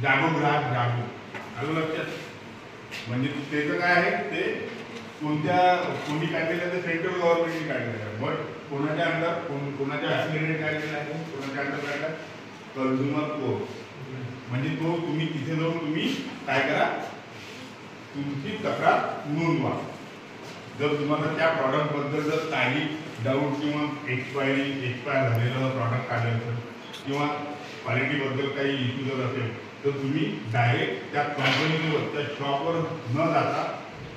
जागो ग्राहक जागो, आलं लक्षात? म्हणजे त्याचं काय आहे ते कोणी काढलेलं आहे, सेंट्रल गव्हर्नमेंटने काढलेलं आहे. बट कोणाच्या अंडर कोणाच्या ॲफिलिएटेड काढलेलं आहे, कोणाच्या अंडर काढला कंझ्युमर कोर्ट. म्हणजे तो तुम्ही तिथे जाऊन तुम्ही काय करा, तुमची तक्रार नोंदवा. जर तुम्हाला त्या प्रॉडक्टबद्दल जर काही डाऊट किंवा एक्सपायर झालेलं प्रॉडक्ट काढलं असेल किंवा क्वालिटीबद्दल काही इश्यू जर असेल तर तुम्ही डायरेक्ट त्या कंपनीवर त्या शॉपवर न जाता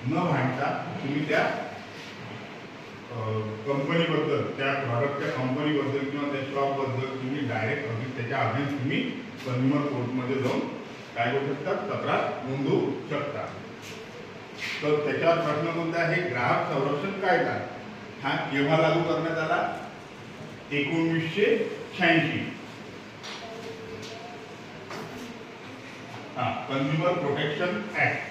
न भांडता तुम्ही त्या कंपनीबद्दल त्या प्रॉडक्टच्या कंपनीबद्दल किंवा त्या शॉपबद्दल तुम्ही डायरेक्ट अगदी त्याच्या अगेन्स्ट तुम्ही कंझ्युमर कोर्टमध्ये जाऊन काय करू शकता, तक्रार नोंदवू शकता. तर त्याच्यावर प्रश्न कोणता आहे, ग्राहक संरक्षण कायदा हा केव्हा लागू करण्यात आला? 1986. Consumer protection act.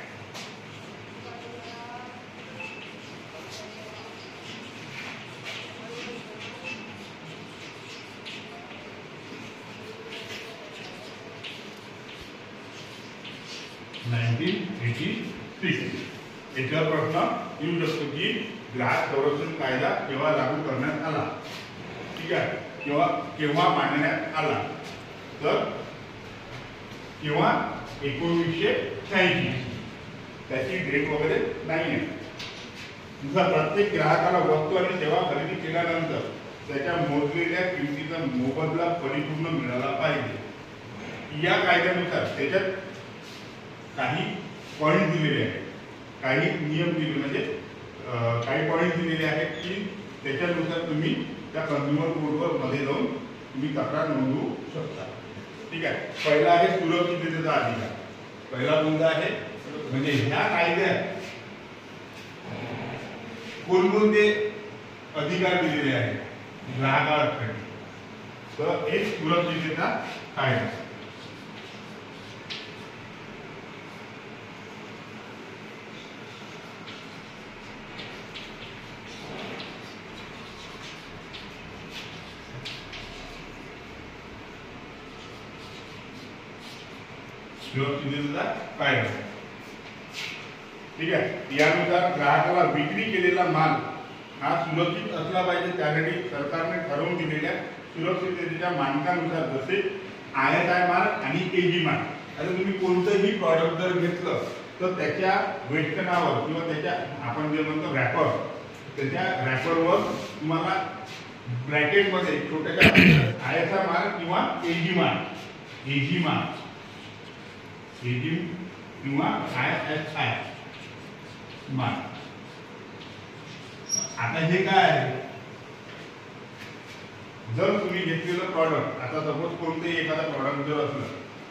याच्यावर प्रश्न येऊ शकतो की ग्राहक संरक्षण कायदा केव्हा लागू करण्यात आला, ठीक आहे, केव्हा मांडण्यात आला? तर किंवा 1986. त्याची डेट वगैरे नाही आहे. दुसरा, प्रत्येक ग्राहकाला वस्तू आणि सेवा खरेदी केल्यानंतर त्याच्या मोजलेल्या किमतीचा मोबदला परिपूर्ण मिळाला पाहिजे. या कायद्यानुसार त्याच्यात काही पॉईंट दिलेले आहेत, काही नियम दिले, म्हणजे काही पॉईंट दिलेले आहेत की त्याच्यानुसार तुम्ही त्या कंझ्युमर कोर्टवर मध्ये जाऊन तुम्ही तक्रार नोंदवू शकता, ठीक आहे. पहिला आहे सुरक्षिततेचा अधिकार. पहिला कोणता आहे, म्हणजे ह्या कायद्यात कोणकोणते अधिकार दिलेले आहेत ग्राहकांसाठी? तर एक सुरक्षिततेचा कायदा. सुरक्षिततेचा कायदा, ठीक आहे. यानुसार ग्राहकाला विक्री केलेला माल हा सुरक्षित असला पाहिजे. त्यासाठी सरकारने ठरवून दिलेल्या सुरक्षिततेच्या मानकानुसार, जसे ISI मार्क आणि AG मार्क. आता तुम्ही कोणतंही प्रॉडक्ट जर घेतलं तर त्याच्या वेष्टनावर किंवा त्याच्या आपण जे म्हणतो रॅपर, त्याच्या रॅपरवर तुम्हाला ब्रॅकेटमध्ये छोट्याशा ISI मार्क किंवा AG मार्क किंवा ISI मार्क. आता हे काय आहे, जर तुम्ही घेतलेलं प्रॉडक्ट, आता सपोज कोणतेही एखादा प्रॉडक्ट जर असलं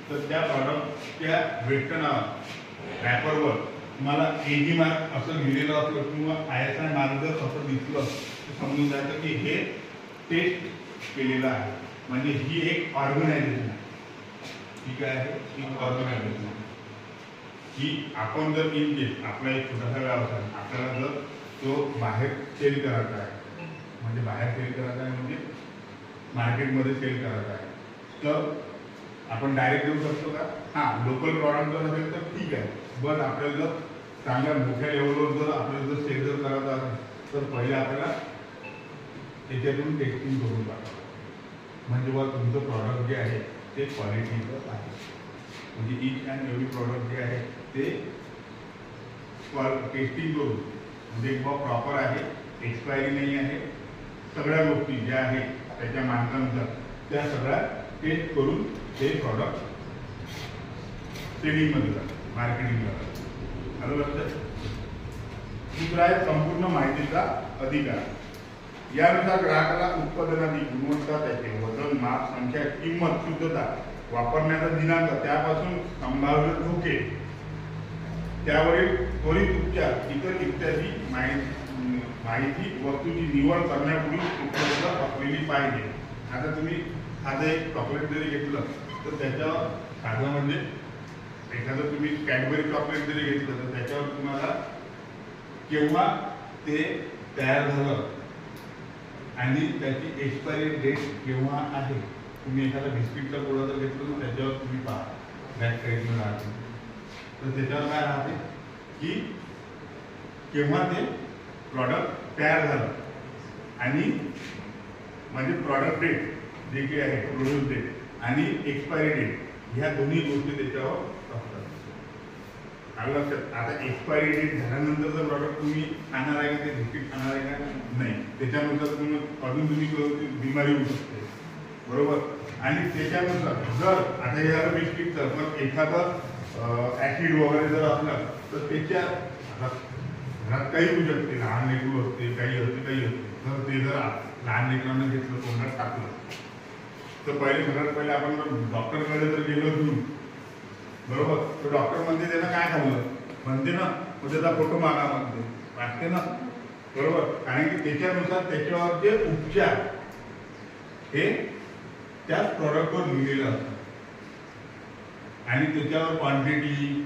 तर त्या प्रॉडक्टच्या वेष्टनावर रॅपरवर तुम्हाला AG मार्क असं लिहिलेलं असलं किंवा ISI मार्क जर असं दिसलं तर समजून जायचं की हे टेस्ट केलेलं आहे. म्हणजे ही एक ऑर्गनायझेशन आहे, ठीक आहे, एक ऑर्गनायझेशन की आपण जर इन केस आपला एक छोटासा व्यवसाय, आपल्याला जर तो बाहेर सेल करायचा आहे, म्हणजे बाहेर सेल करायचा आहे म्हणजे मार्केटमध्ये सेल करायचा आहे, तर आपण डायरेक्ट देऊ शकतो का? हां, लोकल प्रॉडक्ट जर असेल तर ठीक आहे. बट आपल्याला जर चांगल्या मोठ्या लेवलवर जर आपल्याला जर सेल जर करायचा असेल तर पहिले आपल्याला त्याच्यातून टेस्टिंग करून टाकावं, म्हणजे बघ तुमचं प्रॉडक्ट जे आहे ते क्वालिटीचं आहे. म्हणजे ईच अँड एव्हरी प्रॉडक्ट जे आहे ते टेस्टिंग करून, म्हणजे बघ प्रॉपर आहे, एक्सपायरी नाही आहे, सगळ्या गोष्टी ज्या आहेत त्याच्या मानकानुसार त्या सगळ्या टेस्ट करून ते प्रॉडक्ट सेलिंगमध्ये जातात, मार्केटिंगला जातात. आलं लक्षात? दुसरा आहे संपूर्ण माहितीचा अधिकार. यानुसार ग्राहकाला उत्पादनाची गुणवत्ता, त्याचे वजन, माप, संख्या, किंमत, शुद्धता, वापरण्याचा दिनांक, त्यापासून संभाव्य धोके, त्यावरील त्वरित उपचार इत्यादी माहिती वस्तूची निवड करण्यापूर्वी उपलब्ध असलेली पाहिजे. आता तुम्ही साधं एक चॉकलेट जरी घेतलं तर त्याच्यावर साधं म्हणजे एखादं तुम्ही कॅडबरी चॉकलेट जरी घेतलं तर त्याच्यावर तुम्हाला केव्हा ते तयार झालं आणि त्याची एक्सपायरी डेट केव्हा आहे. तुम्ही एखादा बिस्किटचा गोळा जर घेतलं तर त्याच्यावर तुम्ही पहा बॅक साईडला राहते. तर त्याच्यावर काय राहते की केव्हा ते प्रॉडक्ट तयार झालं आणि म्हणजे प्रॉडक्ट डेट जे काही आहे प्रोड्यूस डेट आणि एक्सपायरी डेट ह्या दोन्ही गोष्टी त्याच्यावर असतात. आलं लक्षात. आता एक्सपायरी डेट झाल्यानंतर जर प्रॉडक्ट तुम्ही खाणार आहे का ते बिस्किट खाणार आहे का नाही, त्याच्यानुसार तुम्ही बिमारी होऊ शकते, बरोबर. आणि त्याच्यानुसार जर आता हे झालं बिस्किटचं, पण एखादं ऍसिड वगैरे जर असलं तर त्याच्या घरात काही होऊ शकते, लहान लेकरू असते, काही असते. तर ते जर लहान लेकरांना घेतलं, तोंडात टाकलं, तर सगळ्यात पहिले आपण डॉक्टरकडे जर गेलो तुम्ही, बरोबर, तर डॉक्टर म्हणते त्यानं काय खाल्लं म्हणते ना, मग त्याचा फोटो मागा म्हणते, वाटते ना, बरोबर. कारण की त्याच्यानुसार त्याच्यावर जे उपचार हे त्याच प्रॉडक्टवर लिहिलेलं असतं आणि त्याच्यावर क्वांटिटी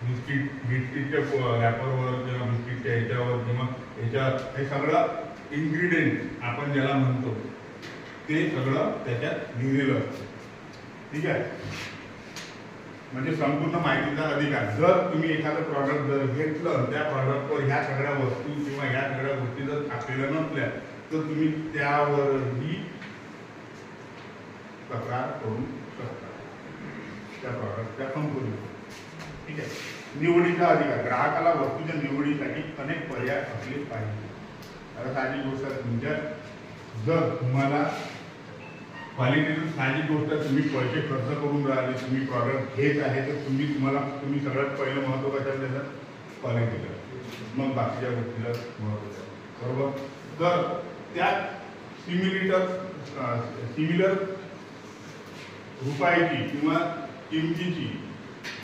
बिस्किटच्या रॅपरवर किंवा बिस्किटच्या ह्याच्यावर किंवा ह्याच्यावर हे सगळं इन्ग्रेडियंट आपण ज्याला म्हणतो ते सगळं त्याच्यात लिहिलेलं असतं. ठीक आहे. म्हणजे संपूर्ण माहितीचा अधिकार. जर तुम्ही एखादं प्रॉडक्ट जर घेतलं, त्या प्रॉडक्टवर ह्या सगळ्या वस्तू किंवा ह्या सगळ्या गोष्टी जर छापलेल्या नसल्या तर तुम्ही त्यावरही तक्रार करू शकता त्या प्रॉडक्टच्या कंपनीवर. ठीक आहे. निवडीचा अधिकार. ग्राहकाला वस्तूच्या निवडीसाठी अनेक पर्याय असले पाहिजे. आता साधी गोष्ट तुमच्या जर तुम्हाला क्वालिटीचं साहजिक गोष्ट तुम्ही पैसे खर्च करून राहिले, तुम्ही प्रॉडक्ट घेत आहे, तर तुम्ही सगळ्यात पहिलं महत्त्व कशाला द्यायचं? क्वालिटीला. मग बाकीच्या गोष्टीला महत्त्व द्यायचं, बरोबर. तर त्यात सिमिलर रुपयाची किंवा किमतीची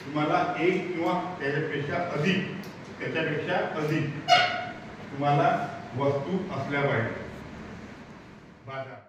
तुम्हाला एक किंवा त्याच्यापेक्षा अधिक तुम्हाला वस्तू असल्या पाहिजे बाजार.